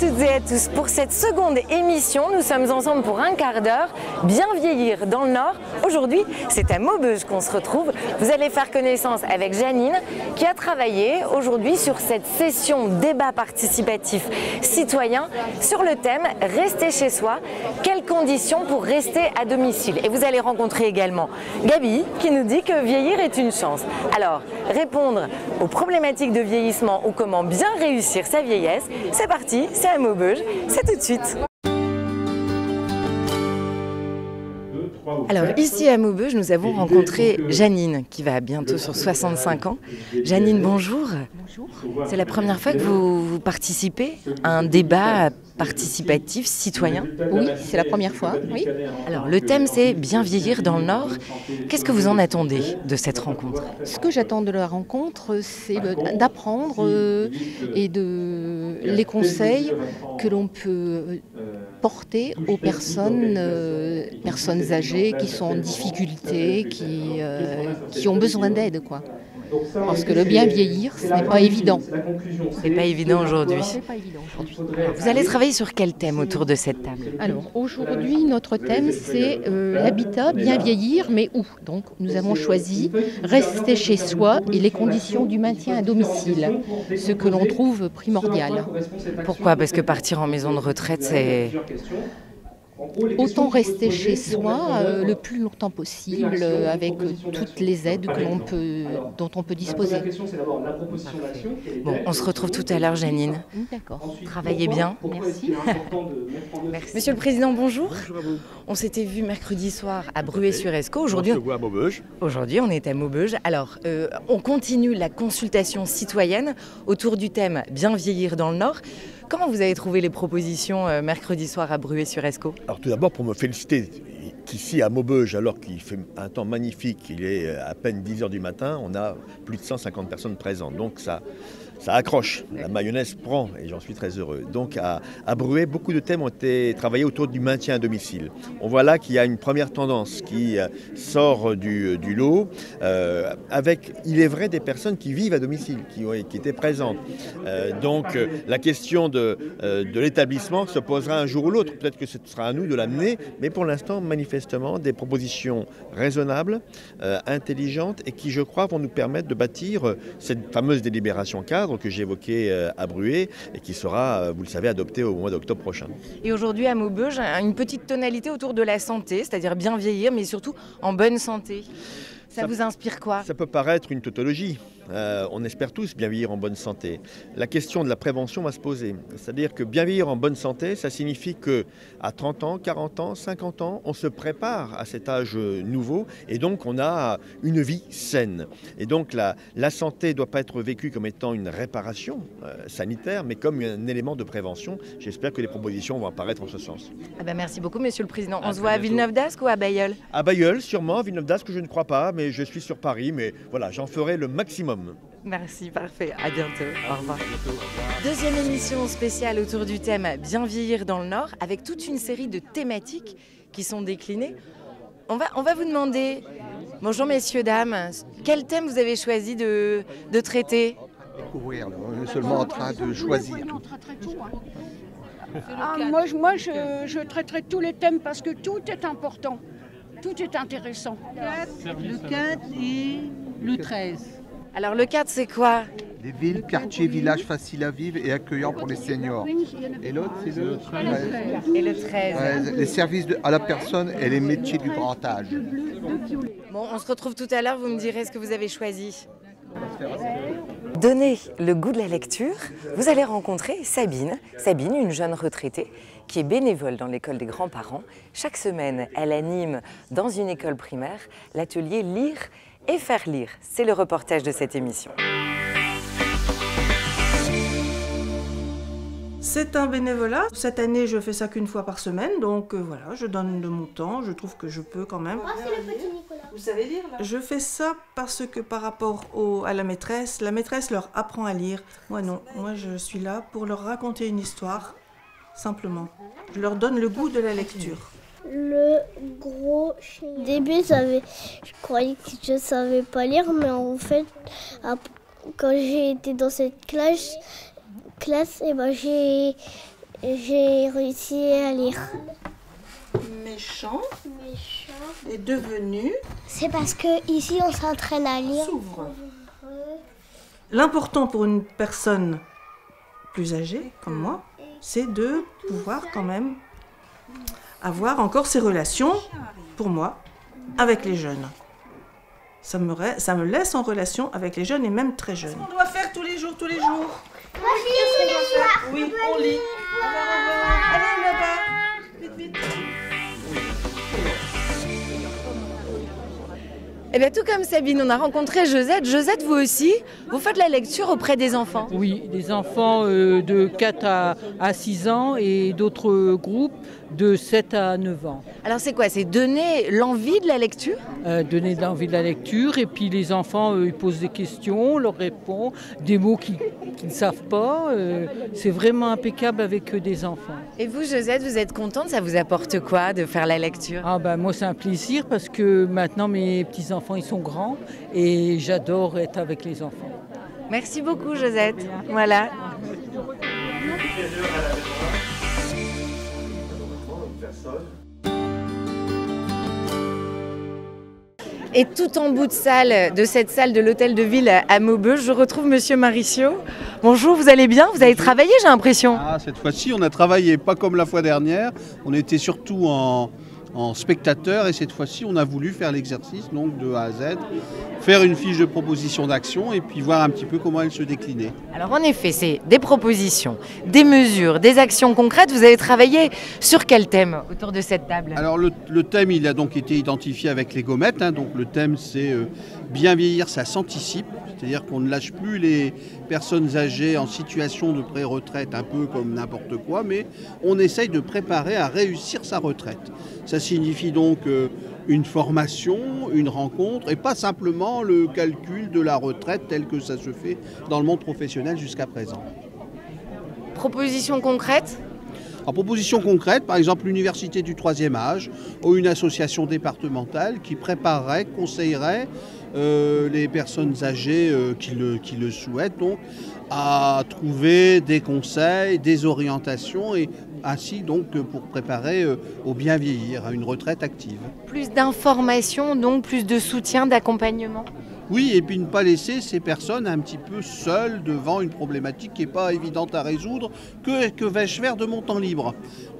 toutes et à tous, pour cette seconde émission, nous sommes ensemble pour un quart d'heure, bien vieillir dans le Nord. Aujourd'hui, c'est à Maubeuge qu'on se retrouve. Vous allez faire connaissance avec Janine qui a travaillé aujourd'hui sur cette session débat participatif citoyen sur le thème « Rester chez soi, quelles conditions pour rester à domicile ?» Et vous allez rencontrer également Gabi qui nous dit que vieillir est une chance. Alors, répondre aux problématiques de vieillissement ou comment bien réussir sa vieillesse, c'est parti, c'est à Maubeuge, c'est tout de suite. Alors ici à Maubeuge, nous avons rencontré Janine qui va bientôt sur 65 ans. Janine, bonjour. Bonjour. C'est la première fois que vous participez à un débat participatif citoyen? Oui, c'est la première fois, oui. Alors le thème c'est bien vieillir dans le Nord. Qu'est-ce que vous en attendez de cette rencontre? Ce que j'attends de la rencontre, c'est d'apprendre et de les conseils que l'on peut porter aux personnes âgées qui sont en difficulté, qui ont besoin d'aide, quoi. Parce que le bien vieillir, ce n'est pas évident. C'est pas évident aujourd'hui. Vous allez travailler sur quel thème autour de cette table? Alors aujourd'hui, notre thème c'est l'habitat, bien vieillir, mais où? Donc nous avons choisi rester chez soi et les conditions du maintien à domicile, ce que l'on trouve primordial. Pourquoi? Parce que partir en maison de retraite, c'est... Autant rester chez soi le plus longtemps possible avec toutes les aides dont on peut disposer. Bon, on se retrouve tout à l'heure, Janine. D'accord. Travaillez bien. Merci. Merci. Monsieur le Président, bonjour. Bonjour à vous. On s'était vu mercredi soir à Bruay-sur-Escaut. Aujourd'hui, on se voit à Maubeuge. Aujourd'hui, on est à Maubeuge. Alors, on continue la consultation citoyenne autour du thème « Bien vieillir dans le Nord ». Comment vous avez trouvé les propositions mercredi soir à Bruay-sur-Escaut? Alors tout d'abord pour me féliciter qu'ici à Maubeuge, alors qu'il fait un temps magnifique, il est à peine 10h du matin, on a plus de 150 personnes présentes. Donc ça accroche, la mayonnaise prend et j'en suis très heureux. Donc à Bruay, beaucoup de thèmes ont été travaillés autour du maintien à domicile. On voit là qu'il y a une première tendance qui sort du lot, avec, il est vrai, des personnes qui vivent à domicile, qui étaient présentes. Donc la question de l'établissement se posera un jour ou l'autre. Peut-être que ce sera à nous de l'amener, mais pour l'instant, manifestement, des propositions raisonnables, intelligentes et qui, je crois, vont nous permettre de bâtir cette fameuse délibération cadre que j'ai évoqué à Bruay et qui sera, vous le savez, adopté au mois d'octobre prochain. Et aujourd'hui à Maubeuge, une petite tonalité autour de la santé, c'est-à-dire bien vieillir, mais surtout en bonne santé. Ça vous inspire quoi? Ça peut paraître une tautologie. On espère tous bien vieillir en bonne santé. La question de la prévention va se poser. C'est-à-dire que bien vieillir en bonne santé, ça signifie qu'à 30 ans, 40 ans, 50 ans, on se prépare à cet âge nouveau et donc on a une vie saine. Et donc la santé ne doit pas être vécue comme étant une réparation sanitaire, mais comme un élément de prévention. J'espère que les propositions vont apparaître en ce sens. Ah ben merci beaucoup, Monsieur le Président. On se voit à Villeneuve-d'Ascq ou à Bailleul? À Bailleul, sûrement. Villeneuve-d'Ascq, je ne crois pas, mais je suis sur Paris. Mais voilà, j'en ferai le maximum. Merci, parfait. À bientôt. Au revoir. Deuxième émission spéciale autour du thème « Bien vieillir dans le Nord » avec toute une série de thématiques qui sont déclinées. On va vous demander, bonjour messieurs, dames, quel thème vous avez choisi de traiter? Découvrir, on est seulement en train de choisir. Moi, je traiterai tous les thèmes parce que tout est important. Tout est intéressant. Le 4 et le 13. Alors le 4 c'est quoi? Des villes, quartiers, villages faciles à vivre et accueillants pour les seniors. Et l'autre c'est le 13. Et le 13. Les services à la personne et les métiers du grand âge. Bon, on se retrouve tout à l'heure, vous me direz ce que vous avez choisi. Donnez le goût de la lecture, vous allez rencontrer Sabine. Sabine, une jeune retraitée qui est bénévole dans l'école des grands-parents. Chaque semaine, elle anime dans une école primaire l'atelier Lire et faire lire. C'est le reportage de cette émission. C'est un bénévolat. Cette année, je fais ça qu'une fois par semaine, donc voilà, je donne de mon temps. Je trouve que je peux quand même. Moi, c'est le petit Nicolas. Vous savez lire là? Je fais ça parce que par rapport à la maîtresse leur apprend à lire. Moi non, moi je suis là pour leur raconter une histoire, simplement. Je leur donne le goût de la lecture. Le gros chien. Au début, je croyais que je ne savais pas lire, mais en fait, quand j'ai été dans cette classe, et ben J'ai réussi à lire. Méchant est devenu. C'est parce que ici on s'entraîne à lire. S'ouvre. L'important pour une personne plus âgée, comme moi, c'est de pouvoir quand même avoir encore ces relations, pour moi, avec les jeunes. Ça me laisse en relation avec les jeunes et même très jeunes. On doit faire tous les jours. Oui, on lit. Allez là-bas. Vite. Eh bien, tout comme Sabine, on a rencontré Josette. Josette, vous aussi, vous faites la lecture auprès des enfants? Oui, des enfants de 4 à 6 ans et d'autres groupes de 7 à 9 ans. Alors c'est quoi? C'est donner l'envie de la lecture? Donner de l'envie de la lecture et puis les enfants ils posent des questions, on leur répond, des mots qu'ils ne savent pas. C'est vraiment impeccable avec des enfants. Et vous, Josette, vous êtes contente? Ça vous apporte quoi de faire la lecture? Moi c'est un plaisir parce que maintenant mes petits-enfants ils sont grands et j'adore être avec les enfants. Merci beaucoup, Josette. Voilà. Et tout en bout de cette salle de l'hôtel de ville à Maubeuge, je retrouve Monsieur Maricio. Bonjour, vous allez bien? Vous avez travaillé, j'ai l'impression. Cette fois-ci, on a travaillé pas comme la fois dernière. On était surtout en spectateur et cette fois-ci, on a voulu faire l'exercice donc de A à Z, faire une fiche de proposition d'action et puis voir un petit peu comment elle se déclinait. Alors en effet, c'est des propositions, des mesures, des actions concrètes. Vous avez travaillé sur quel thème autour de cette table? Alors le thème, il a donc été identifié avec les gommettes. Donc le thème, c'est bien vieillir, ça s'anticipe. C'est-à-dire qu'on ne lâche plus les personnes âgées en situation de pré-retraite, un peu comme n'importe quoi, mais on essaye de préparer à réussir sa retraite. Ça signifie donc une formation, une rencontre, et pas simplement le calcul de la retraite tel que ça se fait dans le monde professionnel jusqu'à présent. Propositions concrètes? En proposition concrète, par exemple l'université du troisième âge ou une association départementale qui préparerait, conseillerait les personnes âgées qui le souhaitent donc, à trouver des conseils, des orientations et ainsi donc pour préparer au bien vieillir, à une retraite active. Plus d'informations, donc plus de soutien, d'accompagnement? Oui, et puis ne pas laisser ces personnes un petit peu seules devant une problématique qui n'est pas évidente à résoudre. Que vais-je faire de mon temps libre ?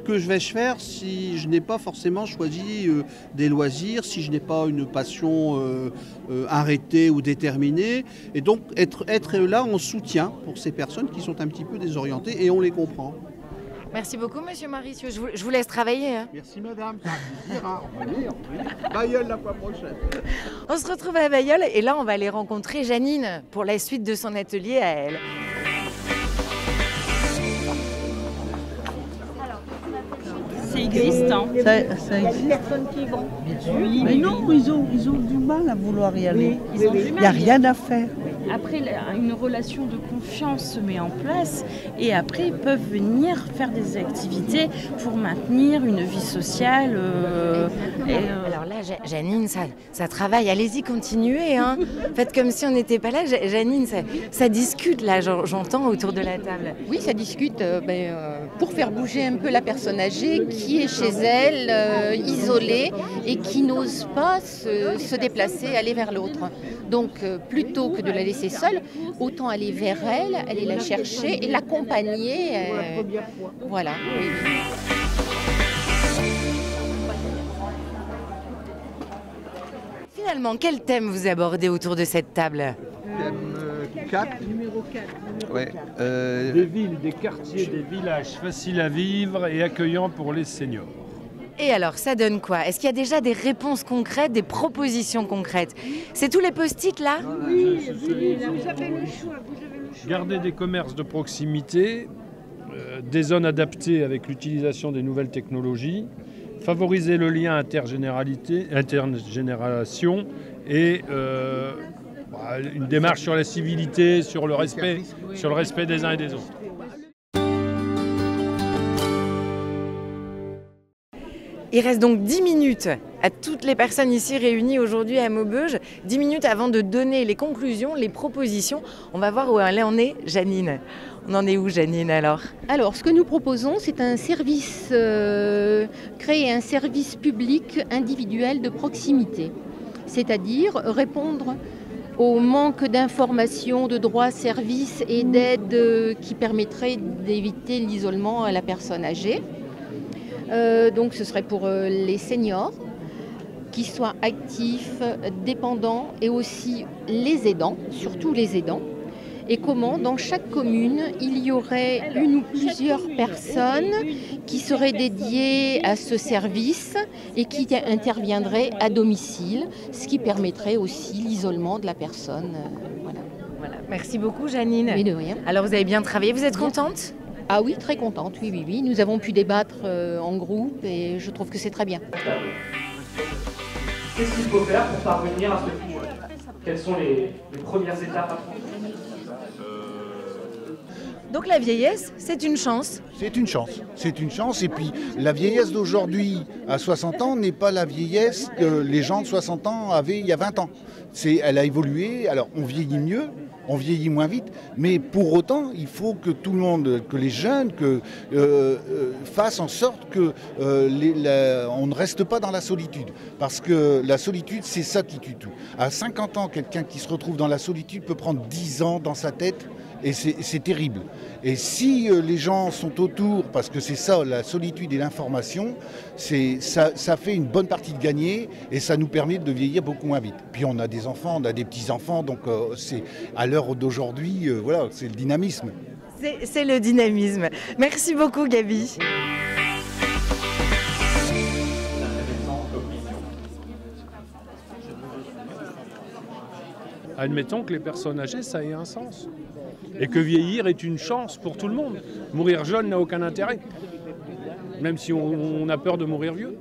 Que vais-je faire si je n'ai pas forcément choisi des loisirs, si je n'ai pas une passion arrêtée ou déterminée? Et donc être là en soutien pour ces personnes qui sont un petit peu désorientées et on les comprend. Merci beaucoup, Monsieur Maricio. Je vous laisse travailler. Hein. Merci, madame. C'est un plaisir. Bailleul la fois prochaine. On se retrouve à Bailleul et là, on va aller rencontrer Janine pour la suite de son atelier à elle. Ça existe, hein. Ça existe. Personnes qui vont. Oui, mais non, ils ont du mal à vouloir y aller. Oui, ils ont du mal. Il n'y a rien à faire. Après, une relation de confiance se met en place et après, ils peuvent venir faire des activités pour maintenir une vie sociale. Alors là, Janine, ça travaille. Allez-y, continuez. Hein. Faites comme si on n'était pas là. Janine, ça discute, là, j'entends, autour de la table. Oui, ça discute pour faire bouger un peu la personne âgée qui est chez elle, isolée et qui n'ose pas se déplacer, aller vers l'autre. Donc, plutôt que de la laisser seule, autant aller vers elle, aller la chercher et l'accompagner. Voilà. Oui. Finalement, quel thème vous abordez autour de cette table? Thème 4. Numéro 4. Ouais, Des villes, des quartiers, des villages faciles à vivre et accueillants pour les seniors. Et alors, ça donne quoi? Est-ce qu'il y a déjà des réponses concrètes, des propositions concrètes? C'est tous les post-it là? Oui, vous avez le choix. Garder des commerces de proximité, des zones adaptées avec l'utilisation des nouvelles technologies, favoriser le lien intergénération et une démarche sur la civilité, sur le respect des uns et des autres. Il reste donc 10 minutes à toutes les personnes ici réunies aujourd'hui à Maubeuge. 10 minutes avant de donner les conclusions, les propositions. On va voir où elle en est, Janine. On en est où, Janine, alors? Alors, ce que nous proposons, c'est un service, créer un service public individuel de proximité. C'est-à-dire répondre au manque d'informations, de droits, services et d'aides qui permettraient d'éviter l'isolement à la personne âgée. Donc ce serait pour les seniors, qui soient actifs, dépendants et aussi les aidants, surtout les aidants. Et comment, dans chaque commune, il y aurait une ou plusieurs personnes qui seraient dédiées à ce service et qui interviendraient à domicile, ce qui permettrait aussi l'isolement de la personne. Voilà. Merci beaucoup, Janine. Mais de rien. Alors, vous avez bien travaillé, vous êtes contente? Ah oui, très contente, oui. Nous avons pu débattre en groupe et je trouve que c'est très bien. Qu'est-ce qu'il faut faire pour parvenir à ce futur? Quelles sont les premières étapes à prendre? Donc la vieillesse, c'est une chance. C'est une chance. Et puis la vieillesse d'aujourd'hui à 60 ans n'est pas la vieillesse que les gens de 60 ans avaient il y a 20 ans. Elle a évolué, alors on vieillit mieux, on vieillit moins vite, mais pour autant, il faut que tout le monde, que les jeunes, fassent en sorte que on ne reste pas dans la solitude. Parce que la solitude, c'est ça qui tue tout. À 50 ans, quelqu'un qui se retrouve dans la solitude peut prendre 10 ans dans sa tête. Et c'est terrible. Et si les gens sont autour, parce que c'est ça, la solitude et l'information, ça fait une bonne partie de gagner et ça nous permet de vieillir beaucoup moins vite. Puis on a des enfants, on a des petits-enfants, donc c'est à l'heure d'aujourd'hui, voilà, c'est le dynamisme. C'est le dynamisme. Merci beaucoup, Gabi. Admettons que les personnes âgées, ça ait un sens. Et que vieillir est une chance pour tout le monde. Mourir jeune n'a aucun intérêt. Même si on a peur de mourir vieux.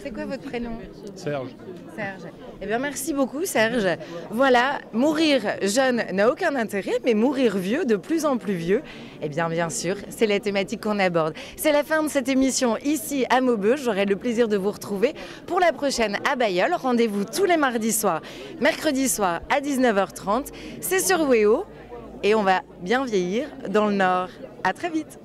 C'est quoi votre prénom? Serge. Serge. Eh bien, merci beaucoup, Serge. Voilà, mourir jeune n'a aucun intérêt, mais mourir vieux, de plus en plus vieux, eh bien sûr, c'est la thématique qu'on aborde. C'est la fin de cette émission ici à Maubeuge. J'aurai le plaisir de vous retrouver pour la prochaine à Bailleul. Rendez-vous tous les mardis soirs, mercredi soir à 19h30. C'est sur WEO et on va bien vieillir dans le Nord. À très vite.